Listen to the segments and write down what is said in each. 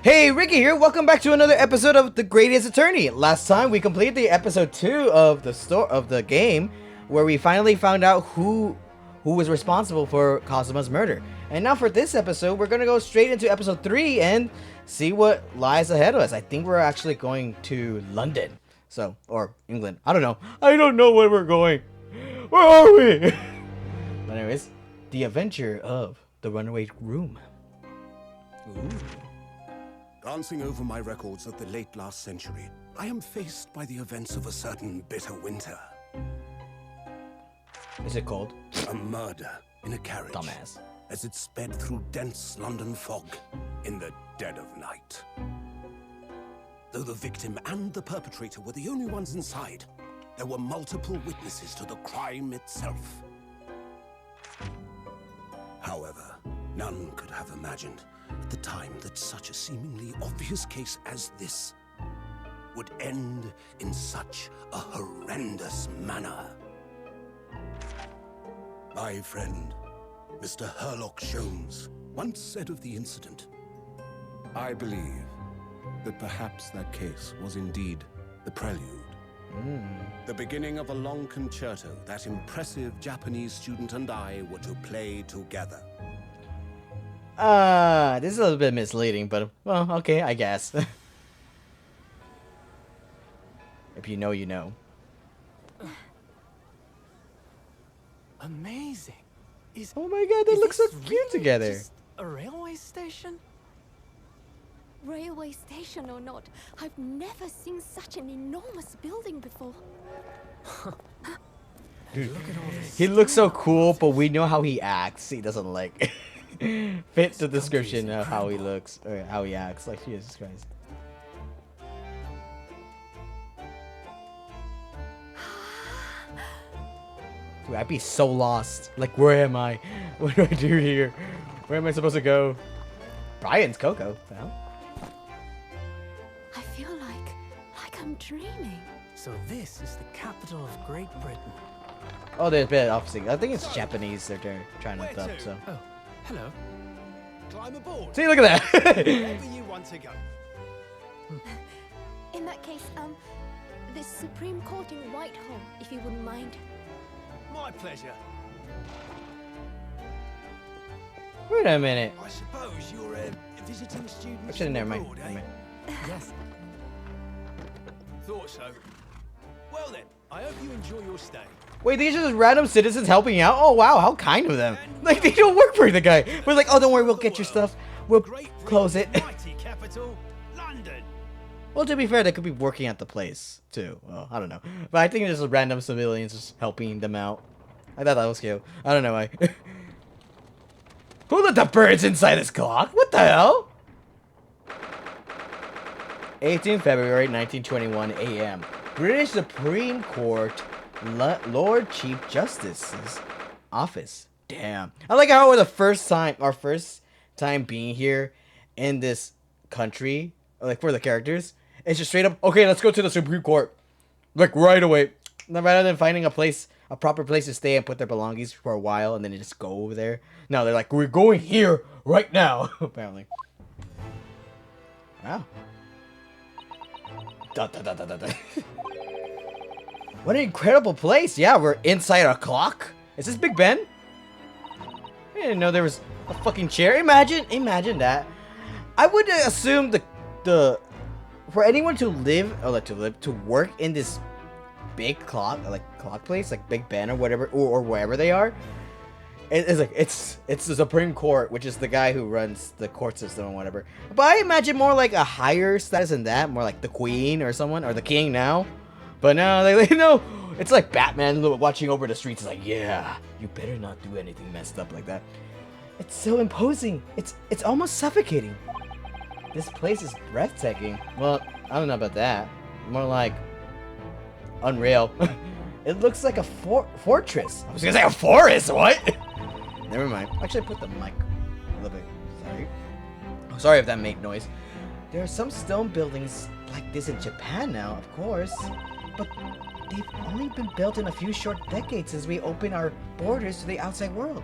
Hey, Ricky here. Welcome back to another episode of The Greatest Attorney. Last time we completed the episode 2 of the game, where we finally found out who was responsible for Kazuma's murder. And now for this episode, we're gonna go straight into episode 3 and see what lies ahead of us. I think we're actually going to London, or England. I don't know. I don't know where we're going. Where are we? But anyways, the adventure of the Runaway Room. Ooh. Glancing over my records of the late last century, I am faced by the events of a certain bitter winter. Is it cold? A murder in a carriage. Dumbass. As it sped through dense London fog in the dead of night. Though the victim and the perpetrator were the only ones inside, there were multiple witnesses to the crime itself. However, none could have imagined at the time that such a seemingly obvious case as this would end in such a horrendous manner. My friend, Mr. Herlock Sholmes, once said of the incident, "I believe that perhaps that case was indeed the prelude. The beginning of a long concerto that impressive Japanese student and I were to play together." This is a little bit misleading, but, well, okay, I guess. If you know, you know. Amazing. Oh my god, they look so cute together. Just a railway station? Railway station or not, I've never seen such an enormous building before. Dude, Look at all this. he looks so cool, but we know how he acts. He doesn't, like, fit the description of how he looks, or how he acts, like, Jesus Christ. Dude, I'd be so lost. Like, where am I? What do I do here? Where am I supposed to go? Brian's Coco. Well, I feel like I'm dreaming. So this is the capital of Great Britain. oh, there's a bit of opposite. I think it's Japanese they're trying to look up, so. Oh, hello. Climb aboard. See, look at that! Wherever you want to go. In that case, the Supreme Court in Whitehall, if you wouldn't mind. My pleasure. Wait a minute. I suppose you're visiting students. Actually, from never mind. abroad, Never eh? mind. Yes. Thought so. Well then, I hope you enjoy your stay. Wait, these are just random citizens helping out? Oh, wow, how kind of them. Like, they don't work for the guy. We're like, oh, don't worry, we'll get your stuff. We'll Great close it. Britain's mighty capital, London. Well, to be fair, they could be working at the place, too. Well, I don't know. But I think there's just random civilians just helping them out. I thought that was cute. I don't know why. Who let the birds inside this clock? What the hell? 18 February 1921 a.m. British Supreme Court Lord Chief Justice's office. Damn. I like how our first time being here in this country, like for the characters, it's just straight up, okay, let's go to the Supreme Court. Like right away. Rather than finding a proper place to stay and put their belongings for a while and then they just go over there. No, they're like, we're going here right now, apparently. Wow. What an incredible place. Yeah, we're inside a clock. Is this Big Ben? I didn't know there was a fucking chair. Imagine that. I would assume the for anyone to live or to work in this big clock place, like Big Ben or whatever, or wherever they are, it's the Supreme Court, which is the guy who runs the court system and whatever. But I imagine more like a higher status than that, more like the Queen or someone, or the King now. But no, they know it's like Batman watching over the streets. It's like, yeah, you better not do anything messed up like that. It's so imposing. It's almost suffocating. This place is breathtaking. Well, I don't know about that. More like unreal. It looks like a fortress. I was gonna say a forest. What? Never mind. Actually, I put the mic a little bit. Sorry. Oh, sorry if that made noise. There are some stone buildings like this in Japan now, of course, but they've only been built in a few short decades since we opened our borders to the outside world.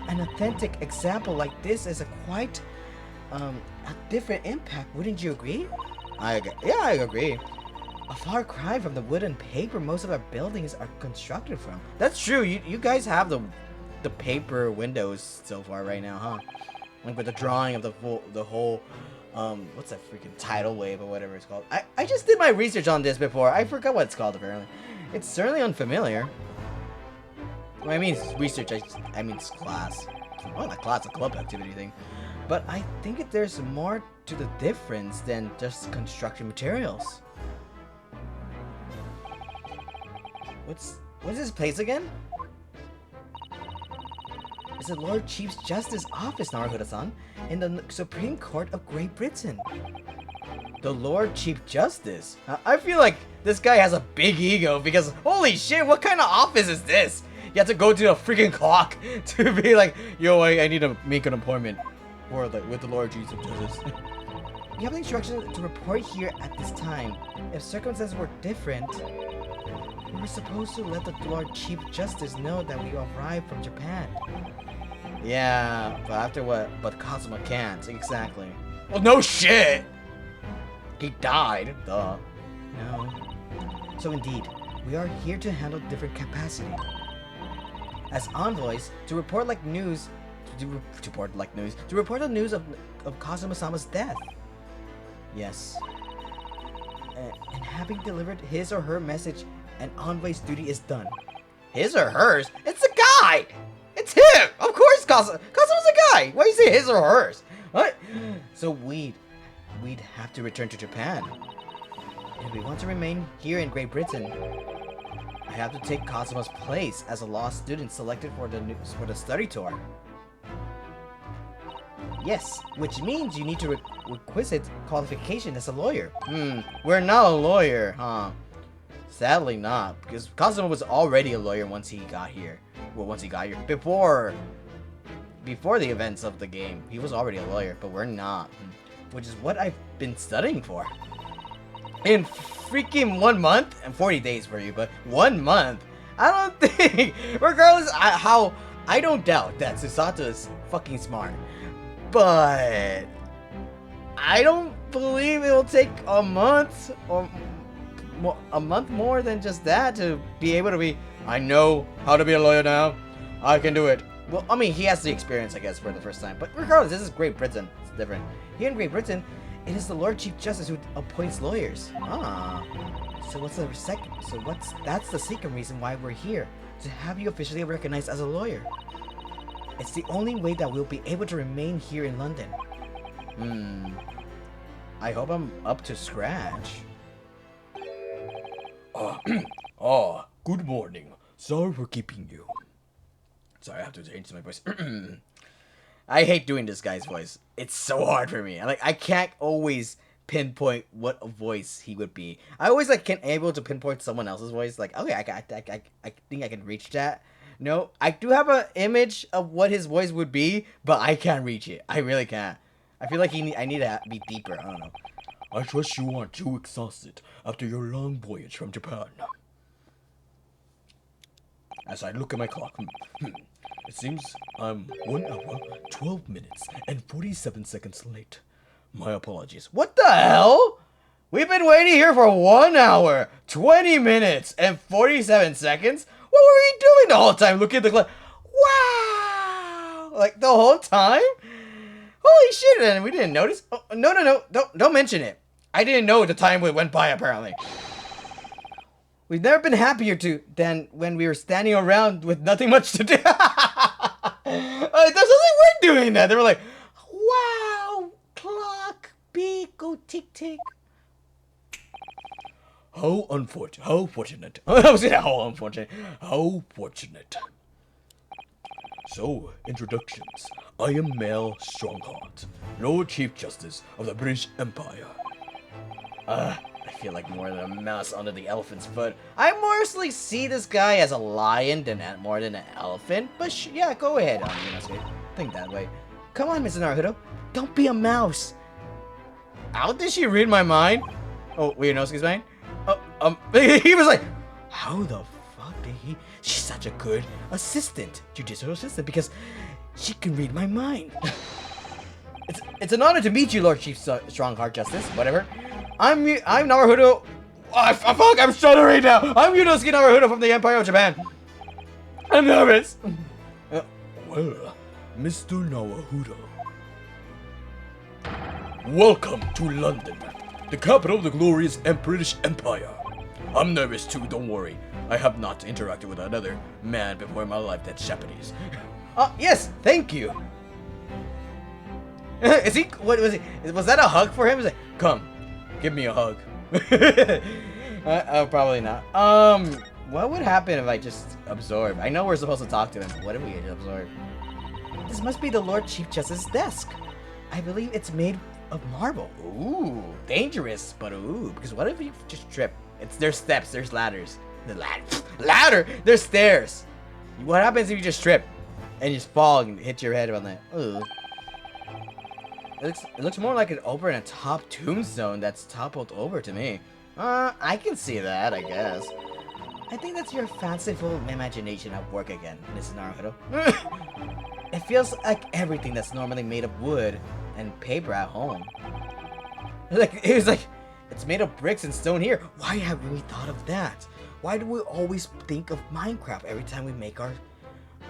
An authentic example like this is quite a different impact, wouldn't you agree? Yeah, I agree. A far cry from the wood and paper most of our buildings are constructed from. That's true. You guys have the paper windows so far right now, huh? Like with the drawing of the whole what's that freaking tidal wave or whatever it's called. I just did my research on this before. I forgot what it's called apparently. It's certainly unfamiliar. When I mean research, I mean class. Well, not class, a club activity thing. But I think there's more to the difference than just construction materials. What's this place again? It's the Lord Chief Justice Office, Naruhodo-san, in the Supreme Court of Great Britain. The Lord Chief Justice? I feel like this guy has a big ego because holy shit, what kind of office is this? You have to go to a freaking clock to be like, yo, I need to make an appointment for with the Lord Chief Justice. You have the instruction to report here at this time. If circumstances were different, we were supposed to let the Lord Chief Justice know that we arrived from Japan. Yeah, but after what? But Kazuma can't, exactly. Well, no shit! He died, duh. No. So indeed, we are here to handle different capacity. As envoys, to report the news of Kazuma-sama's death. Yes. And having delivered his or her message, an envoy's duty is done. His or hers? It's the guy! It's him! Of course Kazuma's a guy! Why do you say his or hers? What? So we'd have to return to Japan. If we want to remain here in Great Britain, I have to take Kazuma's place as a law student selected for the study tour. Yes, which means you need to requisite qualification as a lawyer. We're not a lawyer, huh? Sadly not, because Kazuma was already a lawyer once he got here. Well, once he got here. Before the events of the game, he was already a lawyer, but we're not. Which is what I've been studying for. In freaking 1 month? And 40 days for you, but 1 month? I don't think, regardless how, I don't doubt that Susato is fucking smart. But I don't believe it'll take a month or a month more than just that to be able to be, I know how to be a lawyer now. I can do it. Well, I mean, he has the experience, I guess, for the first time. But regardless, this is Great Britain. It's different. Here in Great Britain, it is the Lord Chief Justice who appoints lawyers. Ah. So that's the second reason why we're here. To have you officially recognized as a lawyer. It's the only way that we'll be able to remain here in London. I hope I'm up to scratch. Good morning. Sorry for keeping you. Sorry, I have to change my voice. I hate doing this guy's voice. It's so hard for me. I can't always pinpoint what a voice he would be. I always can't able to pinpoint someone else's voice. Like, okay, I think I can reach that. No, I do have an image of what his voice would be, but I can't reach it. I really can't. I feel like I need to be deeper. I don't know. I trust you aren't too exhausted after your long voyage from Japan. As I look at my clock, it seems I'm 1 hour, 12 minutes, and 47 seconds late. My apologies. What the hell? We've been waiting here for 1 hour, 20 minutes, and 47 seconds? What were we doing the whole time? Looking at the clock. Wow! Like, the whole time? Holy shit, and we didn't notice? Oh, no. Don't mention it. I didn't know the time went by, apparently. We've never been happier than when we were standing around with nothing much to do. That's like we're doing that. They were like, wow, clock, beep, go tick tick. How fortunate. I was saying how unfortunate. How fortunate. So, introductions. I am Mel Strongheart, Lord Chief Justice of the British Empire. I feel like more than a mouse under the elephant's foot. I mostly see this guy as a lion more than an elephant. But yeah, go ahead, Inosuke. Think that way. Come on, Mr. Naruhodo. Don't be a mouse. How did she read my mind? Oh, wait, Inosuke's mind? He was like, how the fuck did he? She's such a good assistant, judicial assistant, because she can read my mind. It's an honor to meet you, Lord Chief Strongheart Justice. Whatever. I'm Naruhodo. Oh, fuck! I'm stuttering now. I'm Yunosuke Naruhodo from the Empire of Japan. I'm nervous. Well, Mr. Naruhodo. Welcome to London, the capital of the glorious British Empire. I'm nervous too, don't worry. I have not interacted with another man before in my life that's Japanese. Yes, thank you. Is he? What was he? Was that a hug for him? Is it? Come, give me a hug. Probably not. What would happen if I just absorb? I know we're supposed to talk to him. But what if we just absorb? This must be the Lord Chief Justice's desk. I believe it's made of marble. Ooh, dangerous, but ooh. Because what if you just trip? There's steps. There's ladders. The ladder. There's stairs. What happens if you just trip and you just fall and hit your head on that? Ooh. It looks more like an over and a top tombstone that's toppled over to me. I can see that, I guess. I think that's your fanciful imagination at work again, Mrs. Naruhodo. It feels like everything that's normally made of wood and paper at home. It's made of bricks and stone here. Why haven't we thought of that? Why do we always think of Minecraft every time we make our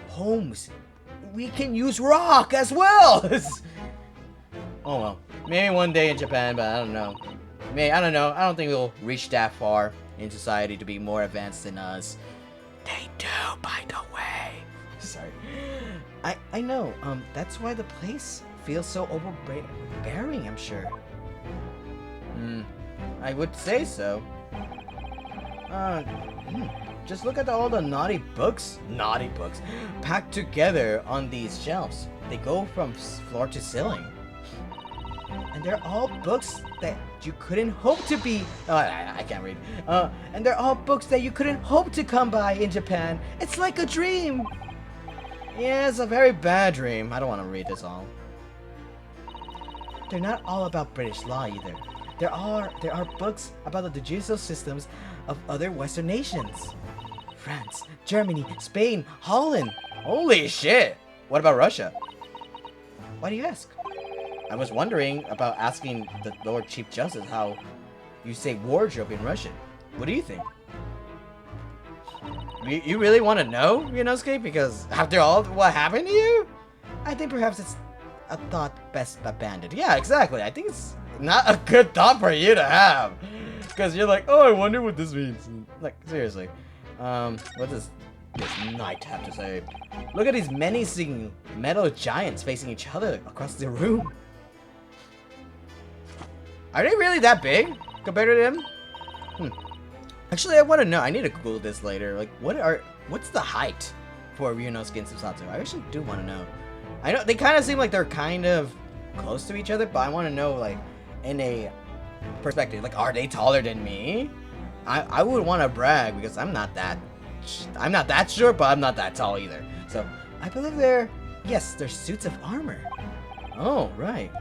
homes? We can use rock as well! Oh well. Maybe one day in Japan, but I don't know. I don't know. I don't think we'll reach that far in society to be more advanced than us. They do, by the way. Sorry. I know. That's why the place feels so overbearing, I'm sure. I would say so. Just look at all the naughty books packed together on these shelves. They go from floor to ceiling. And they're all books that you couldn't hope to be. Oh, I can't read. And they're all books that you couldn't hope to come by in Japan. It's like a dream. Yeah, it's a very bad dream. I don't want to read this all. They're not all about British law either. There are books about the judicial systems of other Western nations. France, Germany, Spain, Holland. Holy shit! What about Russia? Why do you ask? I was wondering about asking the Lord Chief Justice how you say wardrobe in Russian. What do you think? You really want to know, Yunosuke? Because after all what happened to you? I think perhaps it's a thought best abandoned. Yeah, exactly. I think it's not a good thought for you to have. Because you're like, oh, I wonder what this means. Like, seriously. What does this knight have to say? Look at these menacing metal giants facing each other across the room. Are they really that big compared to them? Actually, I want to know. I need to Google this later. Like, what's the height for Ryunosuke and Susato? I actually do want to know. I know they kind of seem like they're kind of close to each other, but I want to know, like, in a perspective, like, are they taller than me? I would want to brag because I'm not that short, but I'm not that tall either. So I believe they're suits of armor. Oh, right.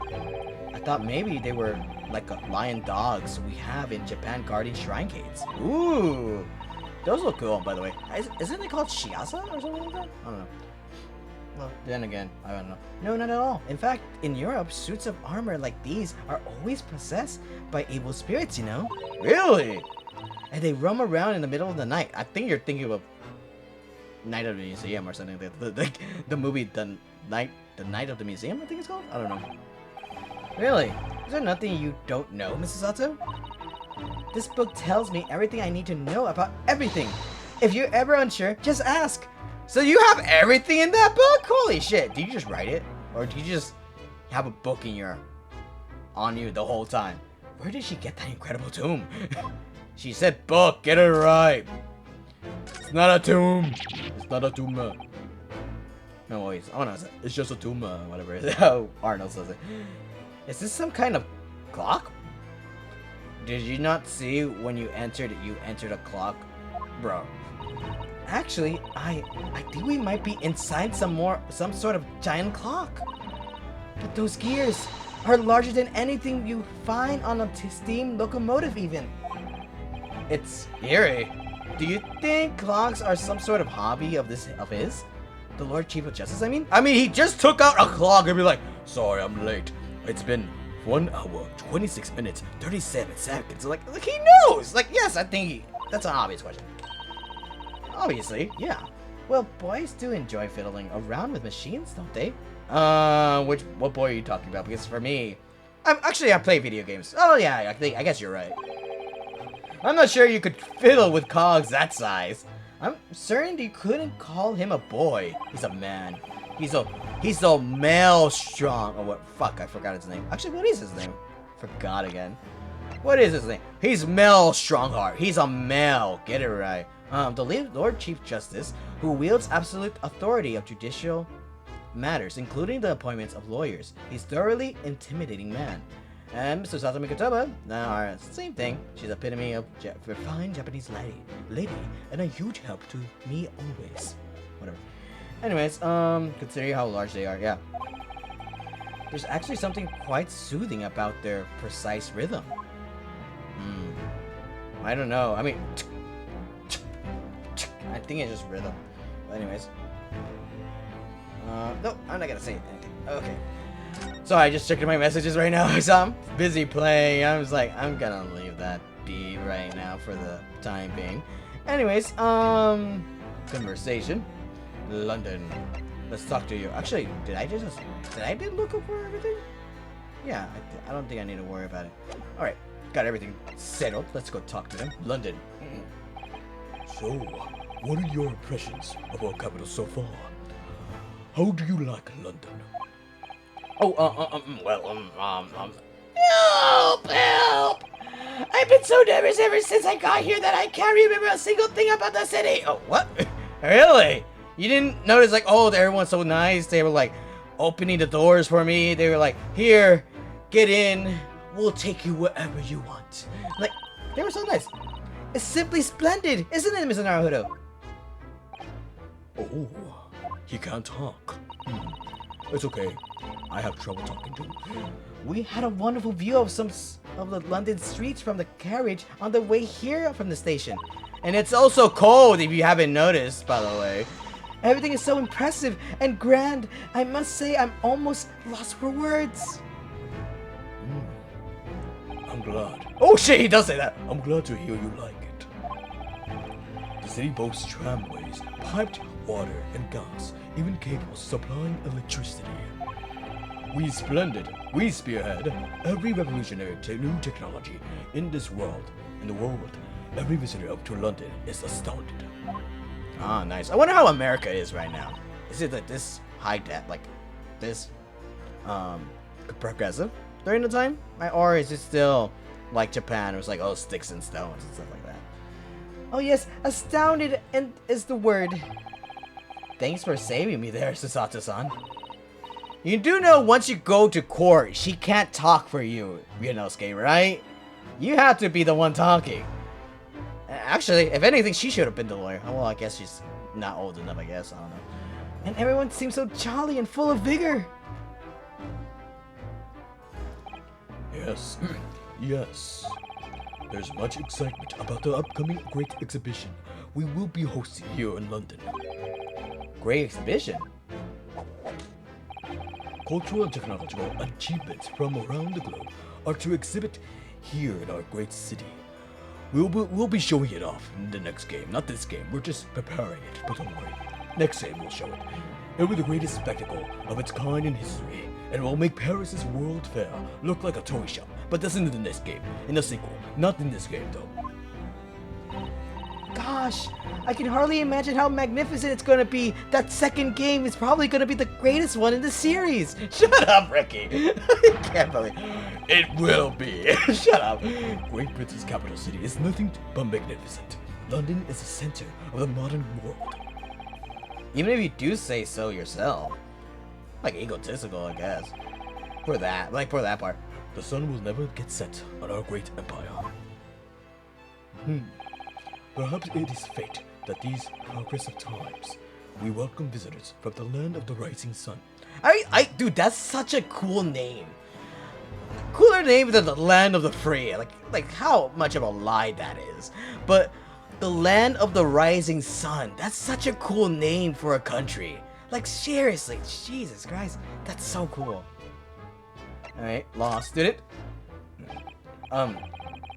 I thought maybe they were like a lion dogs we have in Japan guarding shrine gates. Ooh, those look cool, by the way. Isn't it called Shiasa or something like that? I don't know. Well, then again, I don't know. No, not at all. In fact, in Europe, suits of armor like these are always possessed by evil spirits, you know? Really? And they roam around in the middle of the night. I think you're thinking of Night of the Museum or something. The movie, the Night of the Museum, I think it's called? I don't know. Really? Is there nothing you don't know, Mrs. Sato? This book tells me everything I need to know about everything. If you're ever unsure, just ask. So you have everything in that book? Holy shit. Did you just write it? Or did you just have a book on you the whole time? Where did she get that incredible tomb? She said book, get it right. It's not a tomb. It's not a tomb. No, wait. Oh no, it's just a tomb, whatever it is. How Arnold says it. Is this some kind of clock? Did you not see when you entered a clock? Bro. Actually, I think we might be inside some sort of giant clock. But those gears are larger than anything you find on a steam locomotive even. It's eerie. Do you think clocks are some sort of hobby of his? The Lord Chief of Justice, I mean? He just took out a clock and be like, sorry, I'm late. It's been 1 hour, 26 minutes, 37 seconds. Like he knows. Like yes, I think that's an obvious question. Obviously, yeah. Well, boys do enjoy fiddling around with machines, don't they? What boy are you talking about? Because for me, I play video games. Oh yeah, I guess you're right. I'm not sure you could fiddle with cogs that size. I'm certain you couldn't call him a boy. He's a man. He's a male strong. Oh, what? Fuck, I forgot his name. Actually, what is his name? Forgot again. What is his name? He's Mel Strongheart. He's a male. Get it right. The Lord Chief Justice, who wields absolute authority of judicial matters, including the appointments of lawyers. He's thoroughly intimidating man. And Mr. Satomi Kotaba, now same thing. She's the epitome of refined Japanese lady, and a huge help to me always. Whatever. Anyways, considering how large they are, yeah. There's actually something quite soothing about their precise rhythm. I don't know. I mean, I think it's just rhythm. But anyways. No, I'm not gonna say anything. Okay. So I just checking my messages right now, so I'm busy playing. I was like, I'm gonna leave that be right now for the time being. Anyways, conversation. London. Let's talk to you. Actually, did I look over everything? Yeah, I don't think I need to worry about it. Alright, got everything settled. Let's go talk to them. London. So, what are your impressions of our capital so far? How do you like London? Help! I've been so nervous ever since I got here that I can't remember a single thing about the city. Oh, what? Really? You didn't notice, like, oh, everyone's so nice. They were, like, opening the doors for me. They were like, here, get in. We'll take you wherever you want. Like, they were so nice. It's simply splendid, isn't it, Mr. Naruto? Oh, he can't talk. It's okay. I have trouble talking to him. We had a wonderful view of some of the London streets from the carriage on the way here from the station. And it's also cold, if you haven't noticed, by the way. Everything is so impressive and grand. I must say I'm almost lost for words. I'm glad. Oh shit, he does say that. I'm glad to hear you like it. The city boasts tramways, piped water and gas, even cables supplying electricity. We spearhead every revolutionary new technology in this world. In the world, every visitor up to London is astounded. Ah, nice. I wonder how America is right now. Is it like this high depth, like this progressive during the time? Or is it still like Japan, where it's like, oh, sticks and stones and stuff like that? Oh yes, astounded and is the word. Thanks for saving me there, Susato-san. You do know once you go to court, she can't talk for you, Ryunosuke, right? You have to be the one talking. Actually, if anything, she should have been the lawyer. Oh, well, I guess she's not old enough, I guess. I don't know. And everyone seems so jolly and full of vigor. Yes. Yes. There's much excitement about the upcoming great exhibition we will be hosting here in London. Great exhibition? Cultural and technological achievements from around the globe are to exhibit here in our great city. We'll be showing it off in the next game. Not this game, we're just preparing it, but don't worry. Next game we'll show it. It'll be the greatest spectacle of its kind in history, and will make Paris's World Fair look like a toy shop. But that's in this game, in the sequel. Not in this game though. Gosh, I can hardly imagine how magnificent it's gonna be. That second game is probably gonna be the greatest one in the series. Shut up, Ricky. I can't believe it will be. Shut up. Great Britain's capital city is nothing but magnificent. London is the center of the modern world. Even if you do say so yourself. Like egotistical, I guess. For that part. The sun will never get set on our great empire. Perhaps it is fate that these progressive times we welcome visitors from the land of the rising sun. Dude, that's such a cool name. Cooler name than the land of the free. Like how much of a lie that is. But the land of the rising sun. That's such a cool name for a country. Like seriously, Jesus Christ, that's so cool. Alright, law student.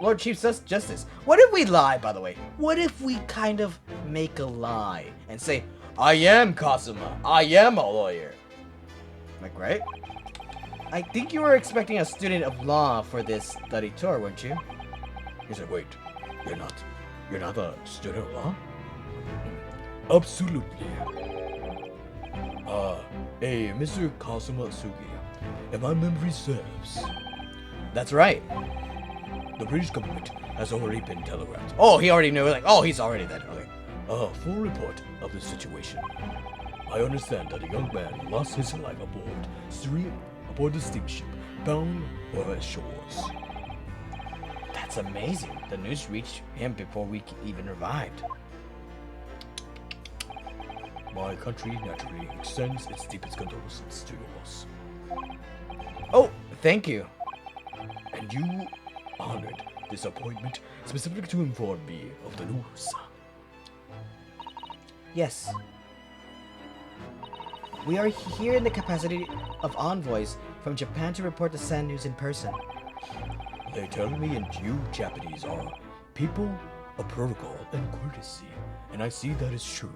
Lord Chief Justice, what if we lie, by the way? What if we kind of make a lie and say, I am Kazuma, I am a lawyer? Like, right? I think you were expecting a student of law for this study tour, weren't you? He said, wait, you're not a student of law? Absolutely. Hey, Mr. Kazuma Sugi, if my memory serves, That's right. the British government has already been telegraphed Oh, he already knew. Like, oh, he's already dead. Okay. a full report of the situation. I understand that a young man lost his life aboard the steamship bound for the shores. That's amazing. The news reached him before we even arrived. My country naturally extends its deepest condolences to your loss. Oh, thank you. And you honored this appointment specifically to inform me of the news. Yes. We are here in the capacity of envoys from Japan to report the sad news in person. They tell me and you Japanese are people of protocol and courtesy, and I see that is true.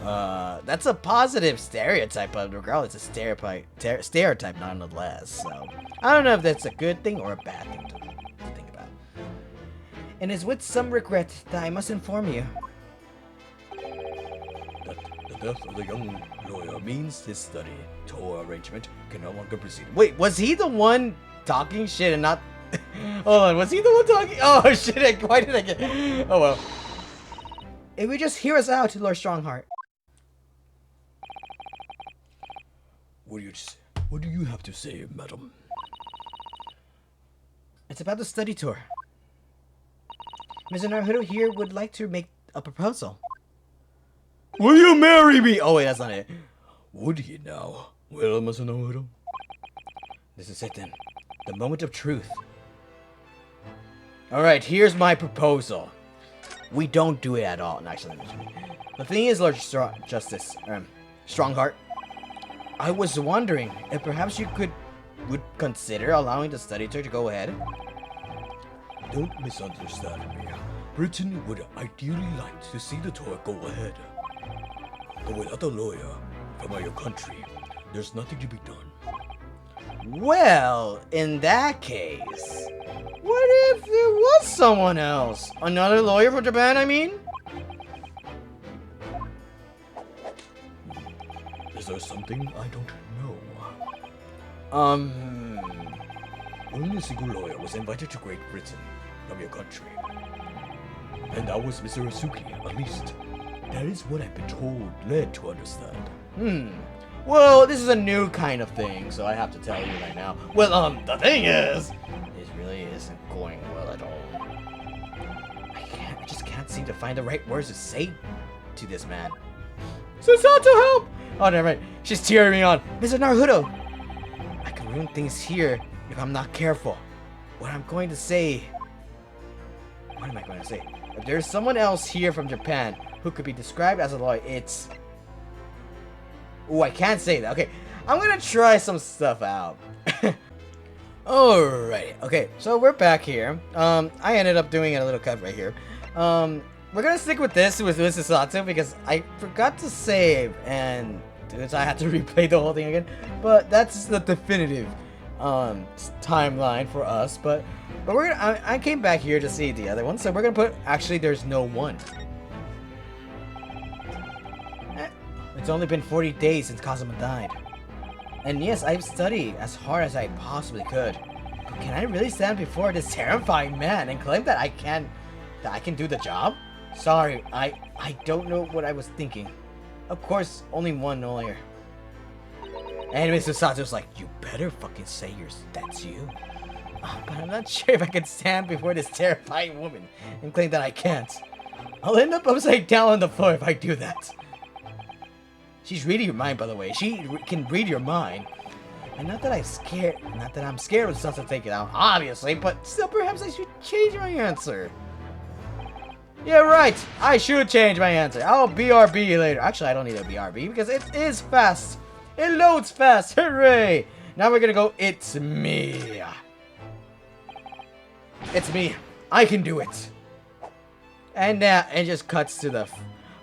That's a positive stereotype, but regardless, it's a stereotype nonetheless. So, I don't know if that's a good thing or a bad thing to think about. And it's with some regret that I must inform you. That the death of the young lawyer means his study tour arrangement can no longer proceed. Wait, was he the one talking shit and not... Hold on, was he the one talking? Oh shit, why did I get... Oh well. If we just hear us out, Lord Strongheart. What do you have to say, madam? It's about the study tour. Mr. Naruto here would like to make a proposal. Will you marry me? Oh wait, that's not it. Would he now? Well, Mr. Naruto. This is it then. The moment of truth. Alright, here's my proposal. We don't do it at all. No, actually, the thing is, Lord Strongheart, I was wondering if perhaps you would consider allowing the study tour to go ahead. Don't misunderstand me. Britain would ideally like to see the tour go ahead. But without a lawyer from your country, there's nothing to be done. Well, in that case, what if there was someone else? Another lawyer from Japan, I mean? Is there something I don't know? Only a single lawyer was invited to Great Britain from your country. And that was Mr. Asuki, at least. That is what I've been told, led to understand. Well, this is a new kind of thing, so I have to tell you right now. Well, the thing is, it really isn't going well at all. I just can't seem to find the right words to say to this man. Susato, help! Oh, never mind. She's tearing me on. Mr. Naruto! I can ruin things here if I'm not careful. What am I going to say? If there's someone else here from Japan who could be described as a lawyer, it's... Ooh, I can't say that. Okay, I'm gonna try some stuff out. Alright, okay, so we're back here. I ended up doing a little cut right here. We're gonna stick with this with Susato because I forgot to save and I had to replay the whole thing again. But that's the definitive timeline for us. But we're gonna I came back here to see the other one, so we're gonna put actually there's no one. It's only been 40 days since Kazuma died. And yes, I've studied as hard as I possibly could. But can I really stand before this terrifying man and claim that I can do the job? Sorry, I don't know what I was thinking. Of course, only one lawyer. Anyway, Susato's like, you better fucking say that's you. But I'm not sure if I can stand before this terrifying woman and claim that I can't. I'll end up upside down on the floor if I do that. She's reading your mind, by the way. She can read your mind. And not that I'm scared of stuff to take it out, obviously, but still perhaps I should change my answer. Yeah, right. I should change my answer. I'll BRB later. Actually, I don't need a BRB because it is fast. It loads fast. Hooray. Now we're gonna go, it's me. It's me. I can do it. And it just cuts to the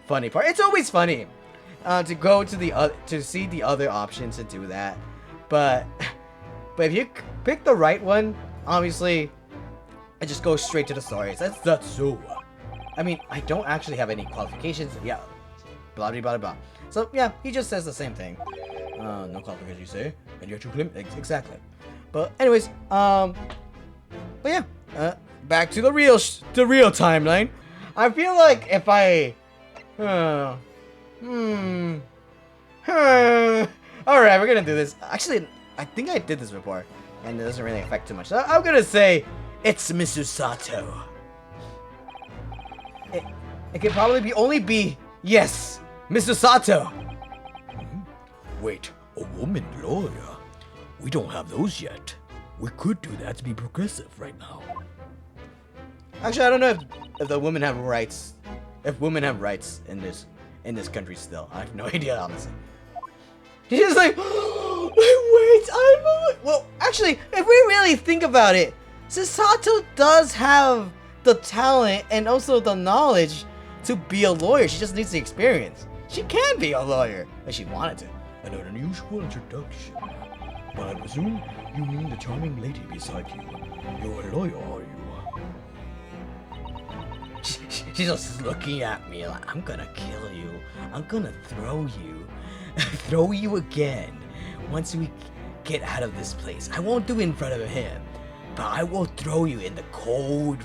funny part. It's always funny to go to to see the other options to do that. But if you pick the right one, obviously, it just goes straight to the stories. That's not so. I mean, I don't actually have any qualifications. Yeah. Blah, blah, blah, blah. So, yeah, he just says the same thing. No qualifications, you say? And you're too claim? Exactly. But, anyways, but yeah. Back to the real timeline. I feel like if I... Alright, we're gonna do this. Actually, I think I did this before. And it doesn't really affect too much. So I'm gonna say, it's Mrs. Sato. It could probably only be, yes, Mr. Sato. Wait, a woman lawyer? We don't have those yet. We could do that to be progressive right now. Actually, I don't know if the women have rights. If women have rights in this country still. I have no idea, honestly. She's just like, wait, well, actually, if we really think about it, Sato does have the talent and also the knowledge to be a lawyer. She just needs the experience. She can be a lawyer if she wanted to. An unusual introduction. But I presume you mean the charming lady beside you. You're a lawyer, are you? She's just looking at me like, I'm gonna kill you. I'm gonna throw you. Throw you again. Once we get out of this place. I won't do it in front of him. But I will throw you in the cold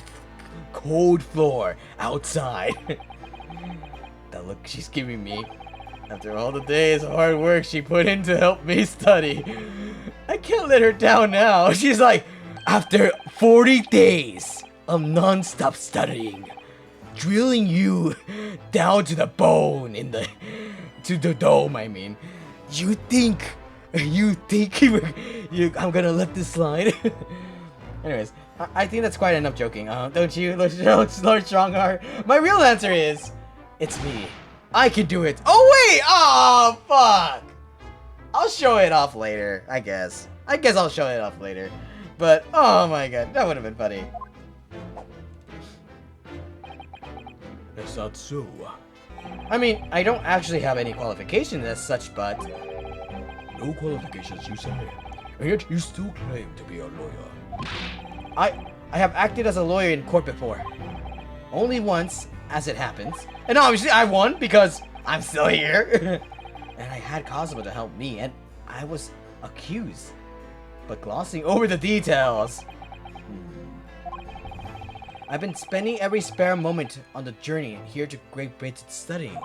floor outside. The look she's giving me. After all the days of hard work she put in to help me study. I can't let her down now. She's like, after 40 days of non-stop studying, drilling you down to the bone to the dome, I mean. You think I'm gonna let this slide? Anyways, I think that's quite enough joking. Don't you, Lord Strongheart? My real answer is, it's me. I can do it. Oh wait! Oh fuck! I'll show it off later, I guess. I'll show it off later. But oh my god, that would have been funny. That's not so. I mean, I don't actually have any qualifications as such, but No qualifications, you say. And yet you still claim to be a lawyer. I have acted as a lawyer in court before. Only once, as it happens. And obviously I won because I'm still here. And I had Kazuma to help me, and I was accused. But glossing over the details. I've been spending every spare moment on the journey here to Great Britain studying.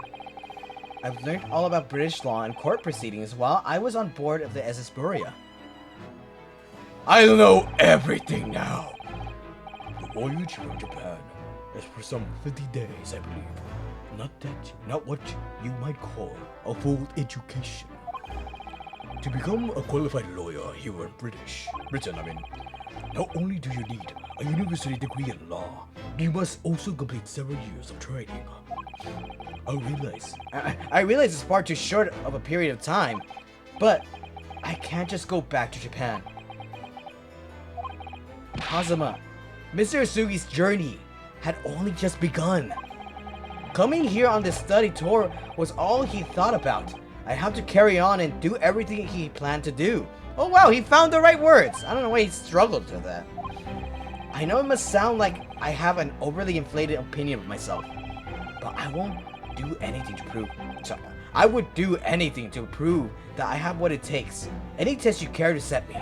I've learned all about British law and court proceedings while I was on board of the SS Buria. I know everything now. The voyage from Japan is for some 50 days, I believe. Not what you might call a full education. To become a qualified lawyer here in Britain, not only do you need a university degree in law, you must also complete several years of training. I realize it's far too short of a period of time, but I can't just go back to Japan. Kazuma, Mr. Isugi's journey had only just begun. Coming here on this study tour was all he thought about. I have to carry on and do everything he planned to do. Oh wow, he found the right words. I don't know why he struggled with that. I know it must sound like I have an overly inflated opinion of myself, but I won't do anything to prove. So I would do anything to prove that I have what it takes. Any test you care to set me.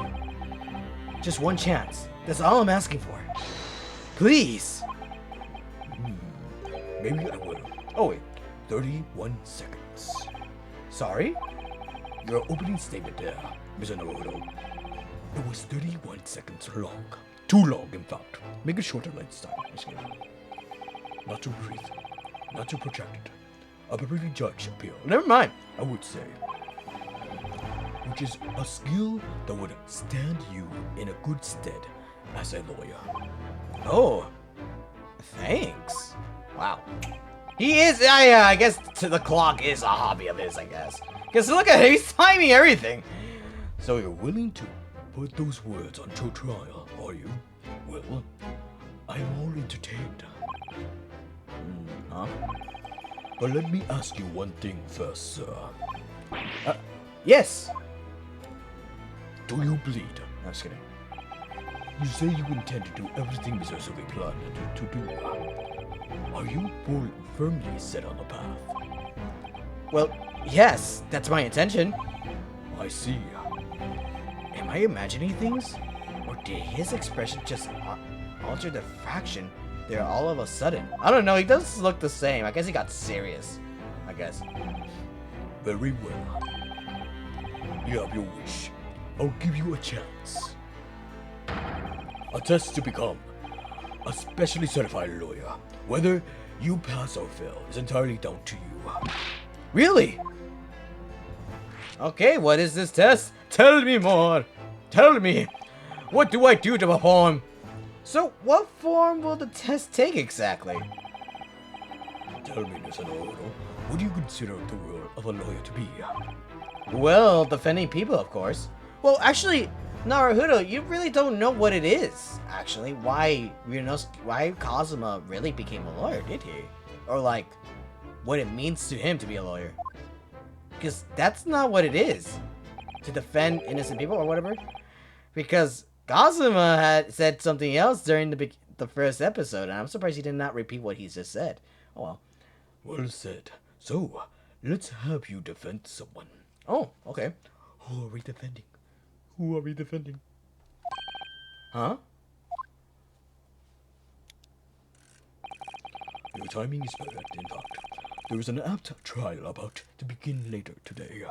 Just one chance. That's all I'm asking for. Please. Maybe I will. Oh wait, 31 seconds. Sorry? Your opening statement there, Mr. Naruto. It was 31 seconds long. Too long, in fact. Make it shorter next time. Not too brief. Not too protracted. A perfectly judged appeal. Never mind. I would say. Which is a skill that would stand you in a good stead as a lawyer. Oh. Thanks. Wow. He is, yeah, I guess the clock is a hobby of his, I guess. Because look at him, he's timing everything. So you're willing to put those words onto trial, are you? Well, I'm all entertained. Huh? But let me ask you one thing first, sir. Yes. Do you bleed? I'm just kidding. You say you intend to do everything Mr. Sugi planned to do. Are you firmly set on the path? Well, yes, that's my intention. I see. Am I imagining things? Or did his expression just alter the fraction there all of a sudden? I don't know, he does look the same. I guess he got serious. I guess. Very well. You have your wish. I'll give you a chance. A test to become a specially certified lawyer. Whether you pass or fail is entirely down to you. Really? Okay, what is this test? Tell me more. Tell me. What do I do to perform? So, what form will the test take exactly? Tell me, Mr. Naruto, what do you consider the role of a lawyer to be? Well, defending people, of course. Well, actually, Naruto, you really don't know what it is. Actually, why Kazuma really became a lawyer, did he? Or like, what it means to him to be a lawyer? Because that's not what it is. To defend innocent people or whatever. Because Kazuma had said something else during the first episode, and I'm surprised he did not repeat what he just said. Oh well. Well said. So, let's have you defend someone. Oh, okay. Who are we defending? Who are we defending? Huh? Your timing is perfect, in fact. There is an apt trial about to begin later today.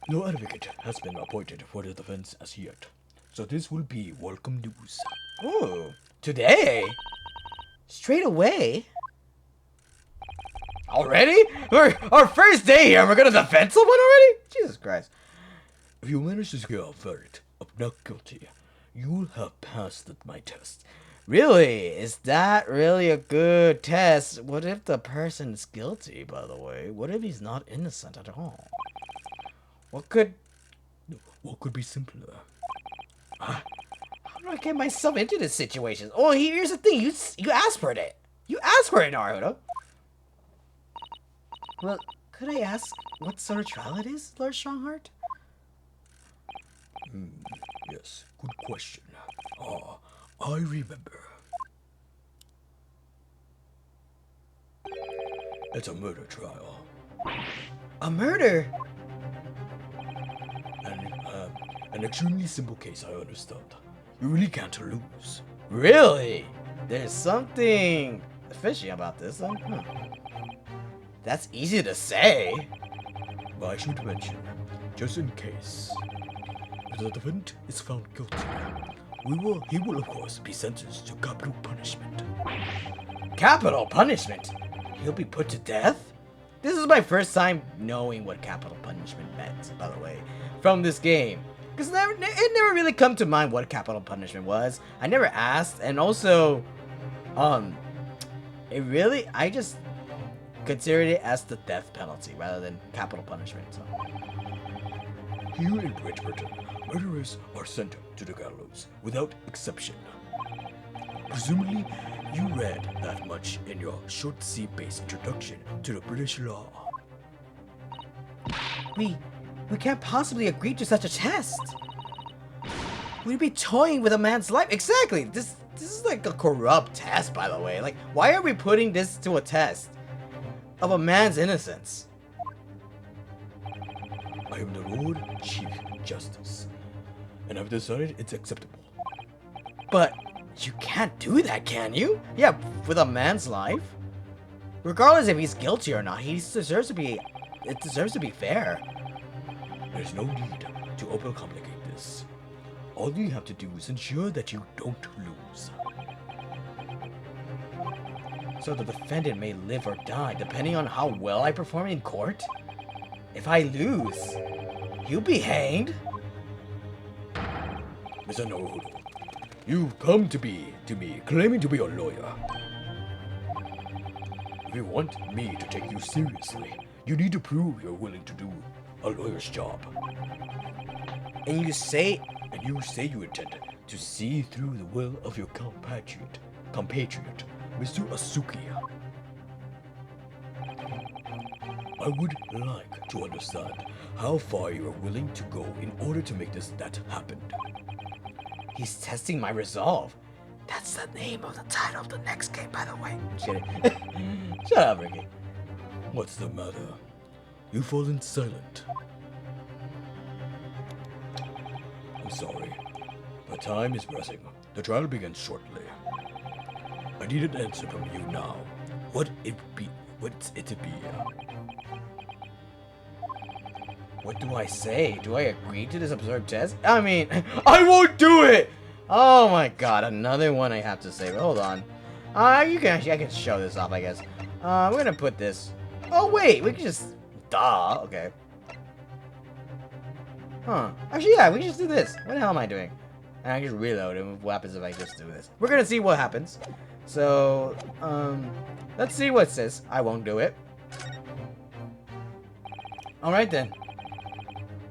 No advocate has been appointed for the defense as yet, so this will be welcome news. Ooh, today? Straight away? Already? Our first day here, we're gonna defend someone already? Jesus Christ. If you manage to secure a verdict of not guilty, you'll have passed my test. Really? Is that really a good test? What if the person's guilty, by the way? What if he's not innocent at all? What could be simpler? How do I get myself into this situation? Oh, here's the thing. You asked for it. You asked for it, Naruto. Well, could I ask what sort of trial it is, Lord Strongheart? Yes, good question. I remember. It's a murder trial. A murder? An extremely simple case, I understand. You really can't lose. Really? There's something fishy about this, huh? That's easy to say. But I should mention, just in case, if the defendant is found guilty, he will of course be sentenced to capital punishment. Capital punishment? He'll be put to death? This is my first time knowing what capital punishment meant, by the way, from this game. Because it never really come to mind what capital punishment was. I never asked, and also, I just considered it as the death penalty rather than capital punishment. So. Here in Great Britain, murderers are sent to the gallows without exception. Presumably, you read that much in your short C-based introduction to the British law. We can't possibly agree to such a test. We'd be toying with a man's life. Exactly. This is like a corrupt test, by the way. Like, why are we putting this to a test of a man's innocence? I am the Lord Chief Justice, and I've decided it's acceptable. But you can't do that, can you? Yeah, with a man's life. Regardless if he's guilty or not, it deserves to be fair. There's no need to overcomplicate this. All you have to do is ensure that you don't lose. So the defendant may live or die depending on how well I perform in court? If I lose, he'll be hanged? Mr. Naruto, you've come to me claiming to be a lawyer. If you want me to take you seriously, you need to prove you're willing to do a lawyer's job. And you say And you say you intend to see through the will of your compatriot, Mr. Asuki. I would like to understand how far you are willing to go in order to make that happen. he's testing my resolve. That's the name of the title of the next game, by the way. Just kidding. Shut up, Ricky. What's the matter? You've fallen silent. I'm sorry, but time is pressing. The trial begins shortly. I need an answer from you now. What's it be? What do I say? Do I agree to this absurd test? I mean, I won't do it! Oh my god, another one I have to say. Hold on. I can show this off, I guess. We're gonna put this. Oh wait, we can just. Duh. Okay. Huh. Actually, yeah, we can just do this. What the hell am I doing? And I just reload, and what happens if I just do this? We're gonna see what happens. So, let's see what it says. I won't do it. Alright then.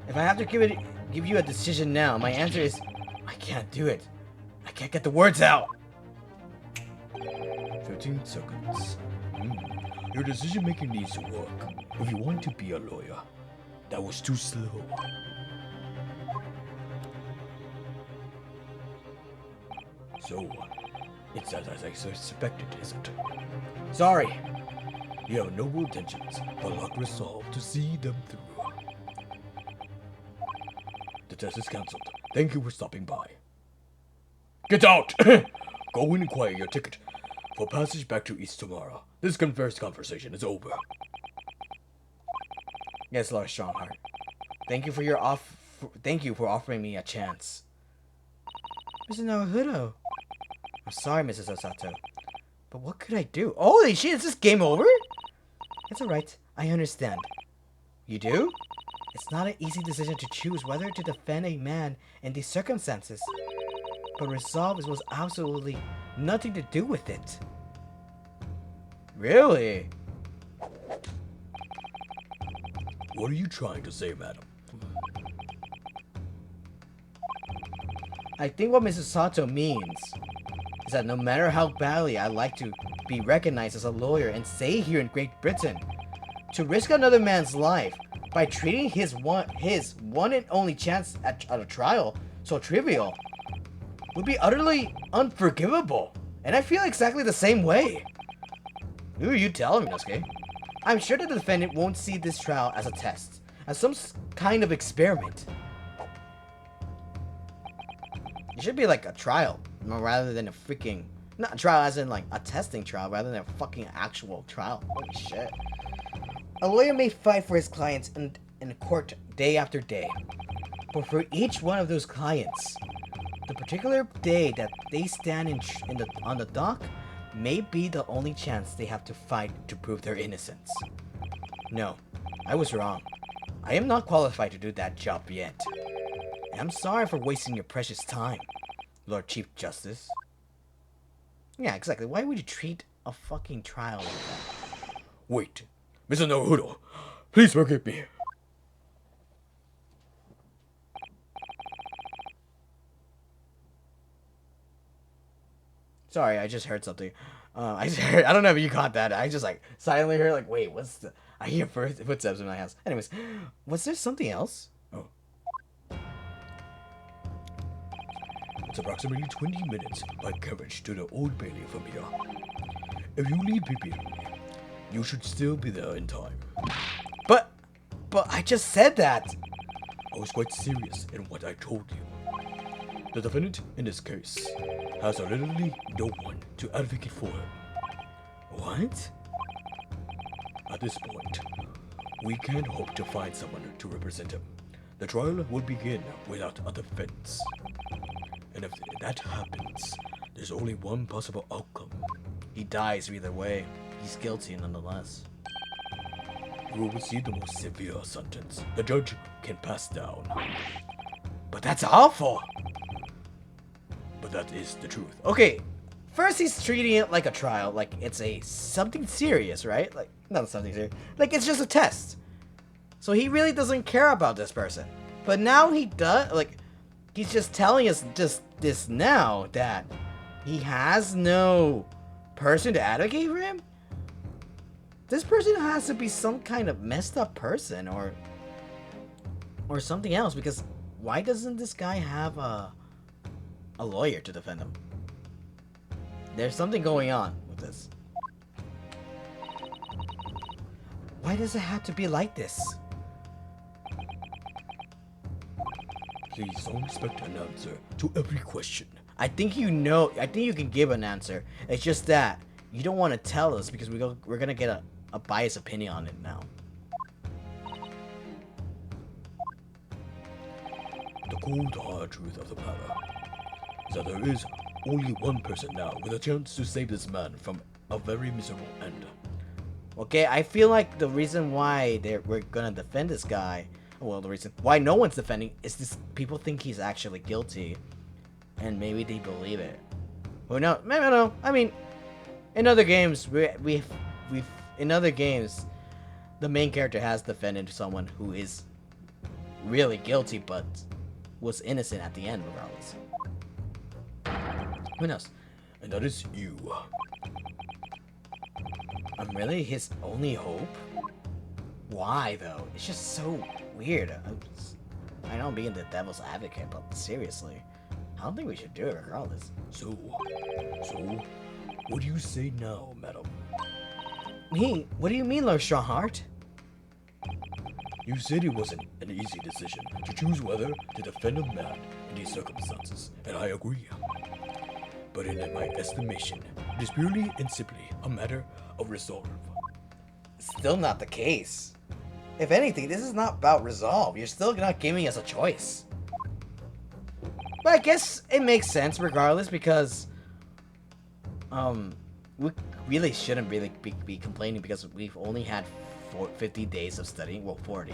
If I have to give you a decision now, my answer is I can't do it. I can't get the words out. 15 seconds. Your decision making needs to work. If you want to be a lawyer, that was too slow. So, it's as I suspected, is it? Sorry. You have noble intentions, but lack resolve to see them through. The test is cancelled. Thank you for stopping by. Get out! Go and acquire your ticket for passage back to East tomorrow. This first conversation is over. Yes, Lord Strongheart. Thank you for offering me a chance. Mr. Naruto. I'm sorry, Mrs. Osato. But what could I do? Holy shit, is this game over? It's alright. I understand. You do? It's not an easy decision to choose whether to defend a man in these circumstances. But resolve was absolutely nothing to do with it. Really? What are you trying to say, madam? I think what Mrs. Sato means is that no matter how badly I like to be recognized as a lawyer and stay here in Great Britain, to risk another man's life by treating his one and only chance at a trial so trivial would be utterly unforgivable. And I feel exactly the same way. Who are you telling, Inosuke? I'm sure the defendant won't see this trial as a test, as some kind of experiment. It should be like a trial, rather than a freaking... Not a trial as in like a testing trial, rather than a fucking actual trial. Holy shit. A lawyer may fight for his clients in court day after day. But for each one of those clients, the particular day that they stand on the dock may be the only chance they have to fight to prove their innocence. No, I was wrong. I am not qualified to do that job yet. And I'm sorry for wasting your precious time, Lord Chief Justice. Yeah, exactly. Why would you treat a fucking trial like that? Wait, Mr. Naruto, please forgive me. Sorry, I just heard something. I don't know if you caught that. I just like silently heard like, wait, what's the? I hear footsteps in my house. Anyways, was there something else? Oh. It's approximately 20 minutes by carriage to the Old Bailey from here. If you leave repeatedly, you should still be there in time. But I just said that. I was quite serious in what I told you. The defendant in this case has literally no one to advocate for him. What? At this point, we can't hope to find someone to represent him. The trial will begin without a defense. And if that happens, there's only one possible outcome. He dies either way. He's guilty nonetheless. You will receive the most severe sentence the judge can pass down. But that's awful. But that is the truth. Okay, first he's treating it like a trial, like it's something serious, right? Like, not something serious. Like, it's just a test. So he really doesn't care about this person. But now he does, like, he's just telling us just this now that he has no person to advocate for him? This person has to be some kind of messed up person or something else, because why doesn't this guy have a lawyer to defend him? There's something going on with this. Why does it have to be like this? Please don't expect an answer to every question. I think you know. I think you can give an answer. It's just that you don't want to tell us because we're gonna get a biased opinion on it now. The cold hard truth of the matter is that there is only one person now with a chance to save this man from a very miserable end. Okay, I feel like the reason why we're gonna defend this guy, well, the reason why no one's defending is this: people think he's actually guilty, and maybe they believe it. Who knows? Maybe no. I mean, in other games, we've in other games, the main character has defended someone who is really guilty, but was innocent at the end, regardless. Who knows? And that is you. I'm really his only hope? Why, though? It's just so weird. I know I'm being the devil's advocate, but seriously, I don't think we should do it regardless. So, what do you say now, madam? Me? What do you mean, Lord Strongheart? You said it wasn't an easy decision to choose whether to defend a man in these circumstances, and I agree. But in my estimation, it is purely and simply a matter of resolve. Still not the case. If anything, this is not about resolve. You're still not giving us a choice. But I guess it makes sense regardless, because we really shouldn't really be complaining, because we've only had 50 days of studying, well, 40,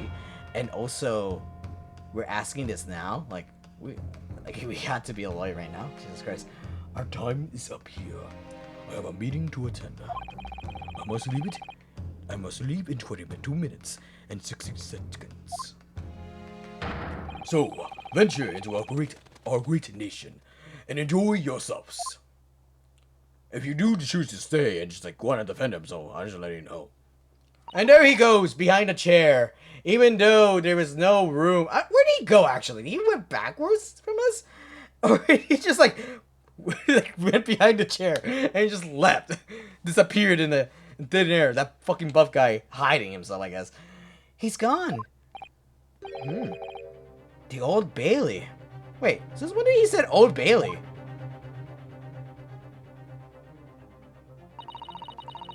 and also we're asking this now. Like we had to be a lawyer right now. Jesus Christ. Our time is up here. I have a meeting to attend. I must leave it. I must leave in 22 minutes and 60 seconds. So, venture into our great nation and enjoy yourselves. If you do choose to stay and just like want to defend him, so I'll just let you know. And there he goes behind a chair, even though there was no room. Where did he go? Actually, he went backwards from us, or he just like went behind the chair and he just left, disappeared in the thin air. That fucking buff guy hiding himself, I guess. He's gone. The Old Bailey. Wait, since when did he said Old Bailey?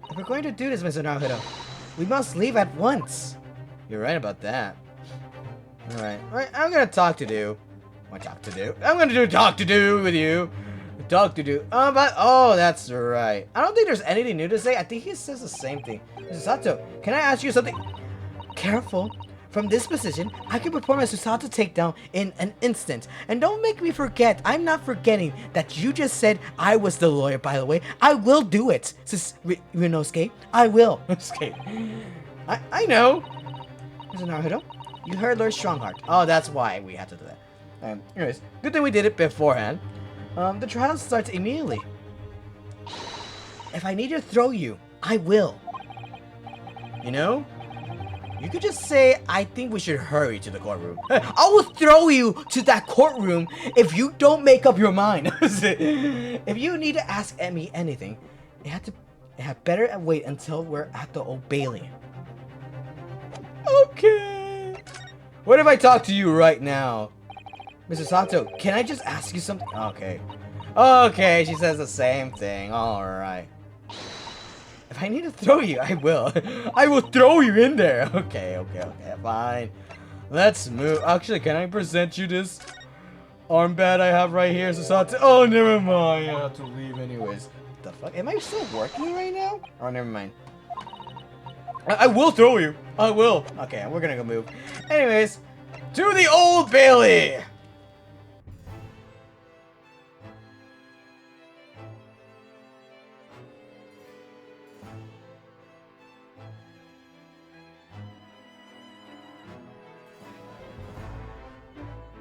If we're going to do this, Mr. Naruto, we must leave at once. You're right about that. Alright, I'm gonna talk to do. I'm gonna do talk to do with you. Talk to do. Oh, that's right. I don't think there's anything new to say. I think he says the same thing. Susato, can I ask you something? Careful. From this position, I can perform a Susato takedown in an instant. And don't make me forget. I'm not forgetting that you just said I was the lawyer, by the way. I will do it. Ryunosuke, I will. I know. Mr. Naruto, you heard Lord Strongheart. Oh, that's why we had to do that. Anyways, good thing we did it beforehand. The trial starts immediately. If I need to throw you, I will. You know? You could just say, I think we should hurry to the courtroom. I will throw you to that courtroom if you don't make up your mind. If you need to ask me anything, it had better wait until we're at the Old Bailey. Okay. What if I talk to you right now? Mr. Sato, can I just ask you something? Okay. Okay, she says the same thing. Alright. If I need to throw you, I will. I will throw you in there. Okay, fine. Let's move. Actually, can I present you this armband I have right here, Susato? Oh, never mind. I have to leave anyways. What the fuck? Am I still working right now? Oh, never mind. I will throw you. I will. Okay, we're gonna go move. Anyways, to the Old Bailey.